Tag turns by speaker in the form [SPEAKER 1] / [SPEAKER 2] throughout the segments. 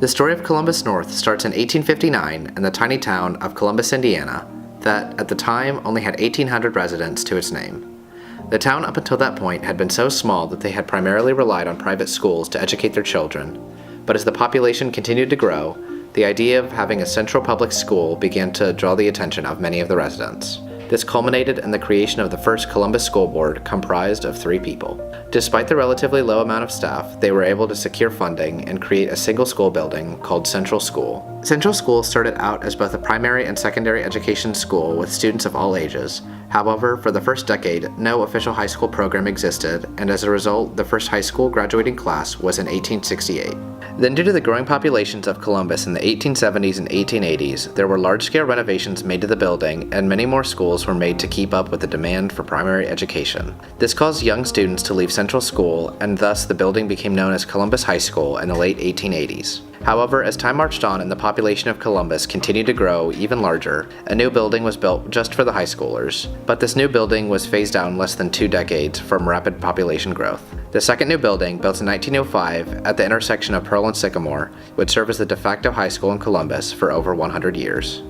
[SPEAKER 1] The story of Columbus North starts in 1859 in the tiny town of Columbus, Indiana, that at the time only had 1,800 residents to its name. The town up until that point had been so small that they had primarily relied on private schools to educate their children, but as the population continued to grow, the idea of having a central public school began to draw the attention of many of the residents. This culminated in the creation of the first Columbus School Board, comprised of 3 people. Despite the relatively low amount of staff, they were able to secure funding and create a single school building called Central School. Central School started out as both a primary and secondary education school with students of all ages. However, for the first decade, no official high school program existed, and as a result, the first high school graduating class was in 1868. Then, due to the growing populations of Columbus in the 1870s and 1880s, there were large-scale renovations made to the building, and many more schools were made to keep up with the demand for primary education. This caused young students to leave Central School, and thus the building became known as Columbus High School in the late 1880s. However, as time marched on and the population of Columbus continued to grow even larger, a new building was built just for the high schoolers, but this new building was phased out in less than 2 decades from rapid population growth. The second new building, built in 1905 at the intersection of Pearl and Sycamore, would serve as the de facto high school in Columbus for over 100 years.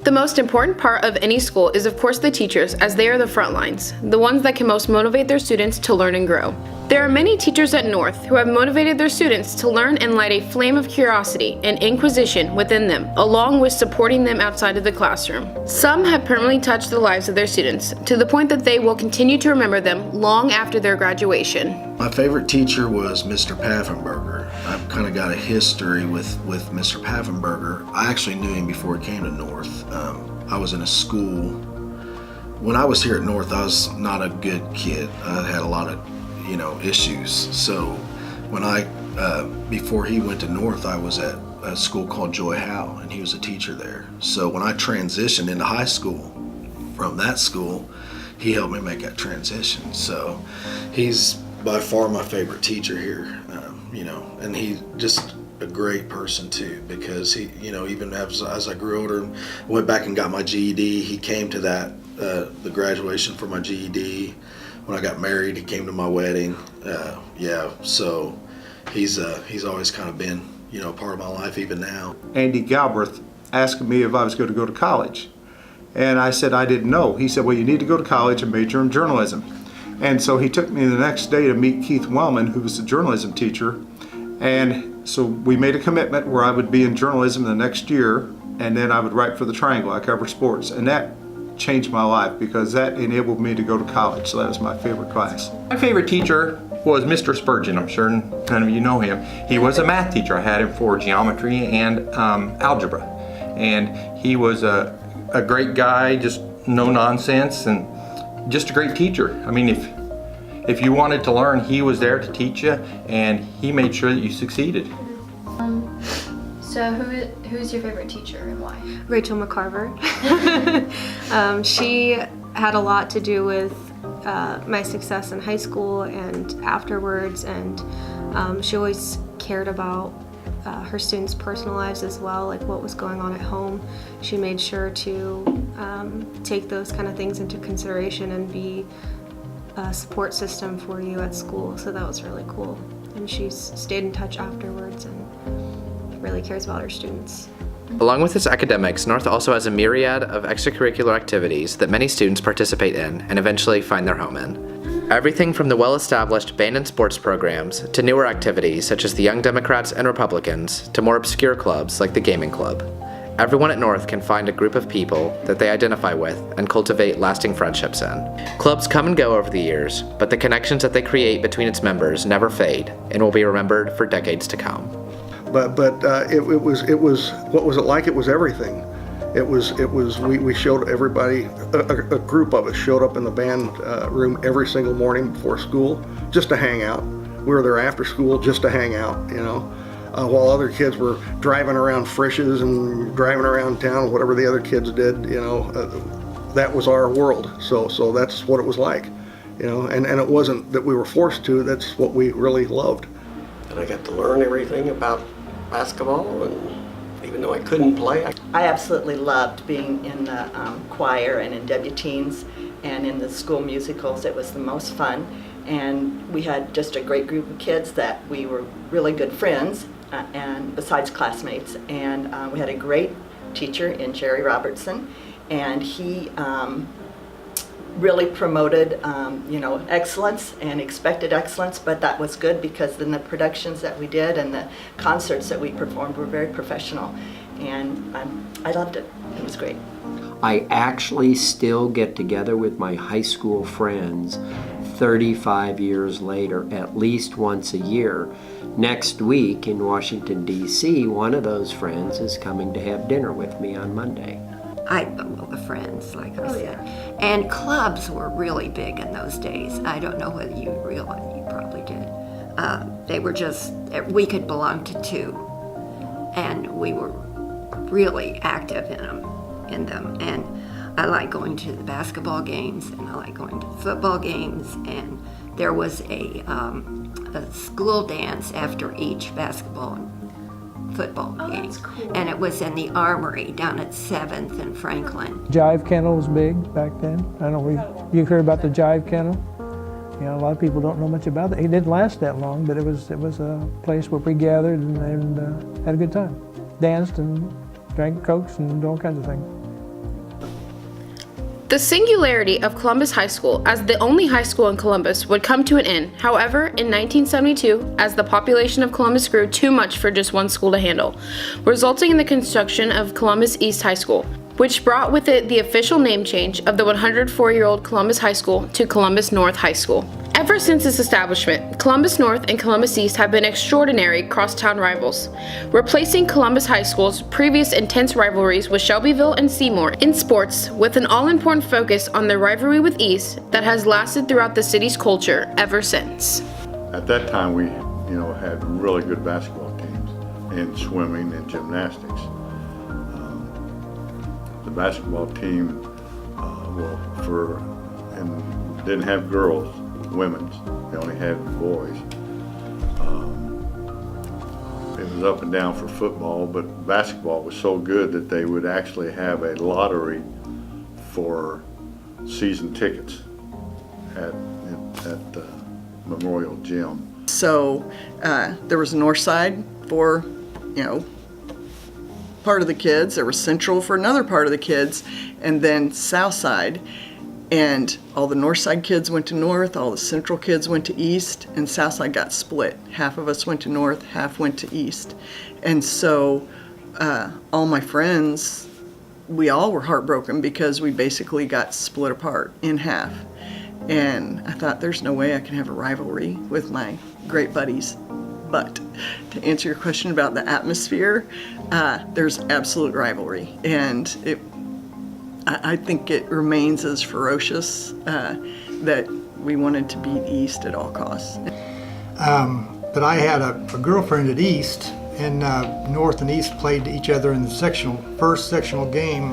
[SPEAKER 2] The most important part of any school is of course the teachers, as they are the front lines, the ones that can most motivate their students to learn and grow. There are many teachers at North who have motivated their students to learn and light a flame of curiosity and inquisition within them, along with supporting them outside of the classroom. Some have permanently touched the lives of their students, to the point that they will continue to remember them long after their graduation.
[SPEAKER 3] My favorite teacher was Mr. Paffenberger. I've kind of got a history with Mr. Paffenberger. I actually knew him before he came to North. I was in a school. When I was here at North, I was not a good kid. I had a lot of issues. So when before he went to North, I was at a school called Joy Howe, and he was a teacher there. So when I transitioned into high school from that school, he helped me make that transition. So he's by far my favorite teacher here, and he's just a great person too, because he, even as I grew older and went back and got my GED, he came to the graduation for my GED. When I got married, he came to my wedding. So he's always kind of been, a part of my life even now.
[SPEAKER 4] Andy Galbraith asked me if I was going to go to college. And I said I didn't know. He said, well, you need to go to college and major in journalism. And so he took me the next day to meet Keith Wellman, who was a journalism teacher. And so we made a commitment where I would be in journalism the next year, and then I would write for the Triangle. I cover sports. And that changed my life because that enabled me to go to college. So that was my favorite class.
[SPEAKER 5] My favorite teacher was Mr. Spurgeon. I'm sure none of you know him. He was a math teacher. I had him for geometry and algebra. And he was a great guy, just no nonsense, and just a great teacher. I mean, if you wanted to learn, he was there to teach you, and he made sure that you succeeded.
[SPEAKER 6] So who's your favorite teacher and why?
[SPEAKER 7] Rachel McCarver. She had a lot to do with my success in high school and afterwards, and she always cared about her students' personal lives as well, like what was going on at home. She made sure to take those kind of things into consideration and be a support system for you at school, so that was really cool. And she's stayed in touch afterwards and really cares about her students.
[SPEAKER 1] Along with its academics, North also has a myriad of extracurricular activities that many students participate in and eventually find their home in. Everything from the well-established band and sports programs to newer activities such as the Young Democrats and Republicans to more obscure clubs like the Gaming Club. Everyone at North can find a group of people that they identify with and cultivate lasting friendships in. Clubs come and go over the years, but the connections that they create between its members never fade and will be remembered for decades to come.
[SPEAKER 8] But it was what was it like? It was everything. We showed everybody, a group of us showed up in the band room every single morning before school just to hang out. We were there after school just to hang out, while other kids were driving around Frisch's and driving around town, whatever the other kids did, that was our world. So that's what it was like, and it wasn't that we were forced to, that's what we really loved.
[SPEAKER 9] And I got to learn everything about basketball, and even though I couldn't play.
[SPEAKER 10] I absolutely loved being in the choir and in debutees and in the school musicals. It was the most fun, and we had just a great group of kids that we were really good friends, and besides classmates. And we had a great teacher in Jerry Robertson, and he really promoted, excellence and expected excellence, but that was good because then the productions that we did and the concerts that we performed were very professional, and I loved it. It was great.
[SPEAKER 9] I actually still get together with my high school friends 35 years later, at least once a year. Next week in Washington, D.C., one of those friends is coming to have dinner with me on Monday.
[SPEAKER 11] The friends, like I said. And clubs were really big in those days. I don't know whether you realize, you probably did. They were just, we could belong to two. And we were really active in them. And I like going to the basketball games, and I like going to the football games. And there was a school dance after each basketball and football game. Cool. And it was in the Armory down at 7th and Franklin.
[SPEAKER 12] Jive Kennel was big back then. I don't know, you heard about the Jive Kennel? You know, a lot of people don't know much about it. It didn't last that long, but it was a place where we gathered and had a good time. Danced and drank Cokes and all kinds of things.
[SPEAKER 2] The singularity of Columbus High School as the only high school in Columbus would come to an end. However, in 1972, as the population of Columbus grew too much for just one school to handle, resulting in the construction of Columbus East High School, which brought with it the official name change of the 104-year-old Columbus High School to Columbus North High School. Ever since its establishment, Columbus North and Columbus East have been extraordinary crosstown rivals, replacing Columbus High School's previous intense rivalries with Shelbyville and Seymour in sports, with an all-important focus on their rivalry with East that has lasted throughout the city's culture ever since.
[SPEAKER 13] At that time, we had really good basketball teams, and swimming and gymnastics. The basketball team, didn't have girls. Women's. They only had boys. It was up and down for football, but basketball was so good that they would actually have a lottery for season tickets at Memorial Gym.
[SPEAKER 14] So there was North Side for, part of the kids. There was Central for another part of the kids, and then South Side. And all the North Side kids went to North, all the Central kids went to East, and South Side got split. Half of us went to North, half went to East. And so all my friends, we all were heartbroken because we basically got split apart in half. And I thought, there's no way I can have a rivalry with my great buddies. But to answer your question about the atmosphere, there's absolute rivalry. And I think it remains as ferocious that we wanted to beat East at all costs.
[SPEAKER 15] But I had a girlfriend at East, and North and East played each other in the first sectional game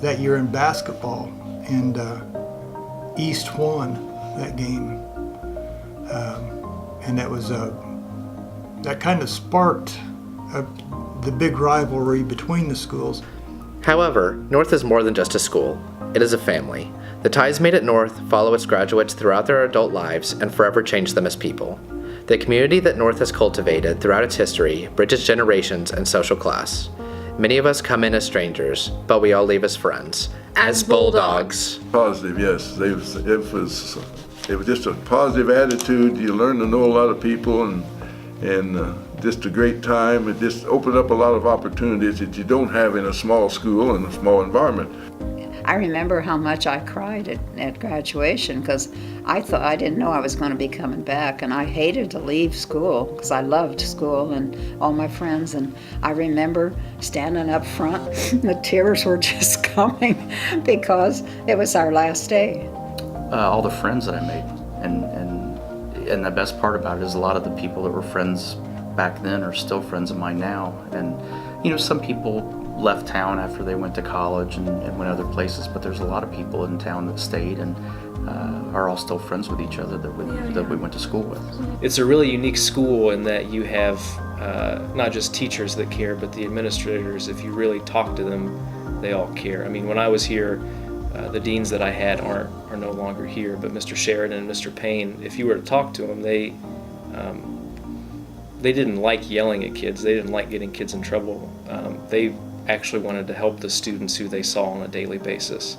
[SPEAKER 15] that year in basketball, and East won that game. And that was that kind of sparked the big rivalry between the schools.
[SPEAKER 1] However, North is more than just a school. It is a family. The ties made at North follow its graduates throughout their adult lives and forever change them as people. The community that North has cultivated throughout its history bridges generations and social class. Many of us come in as strangers, but we all leave as friends. As Bulldogs.
[SPEAKER 13] Positive, yes. It was just a positive attitude. You learn to know a lot of people, and just a great time. It just opened up a lot of opportunities that you don't have in a small school and a small environment.
[SPEAKER 11] I remember how much I cried at graduation because I didn't know I was going to be coming back, and I hated to leave school because I loved school and all my friends. And I remember standing up front, the tears were just coming because it was our last day.
[SPEAKER 16] All the friends that I made, and the best part about it is a lot of the people that were friends back then are still friends of mine now. And some people left town after they went to college and went other places, but there's a lot of people in town that stayed and are all still friends with each other that we went to school with.
[SPEAKER 17] It's a really unique school in that you have not just teachers that care, but the administrators. If you really talk to them, they all care. I mean, when I was here, the deans that I had are no longer here, but Mr. Sheridan and Mr. Payne, if you were to talk to them, they didn't like yelling at kids. They didn't like getting kids in trouble. They actually wanted to help the students who they saw on a daily basis.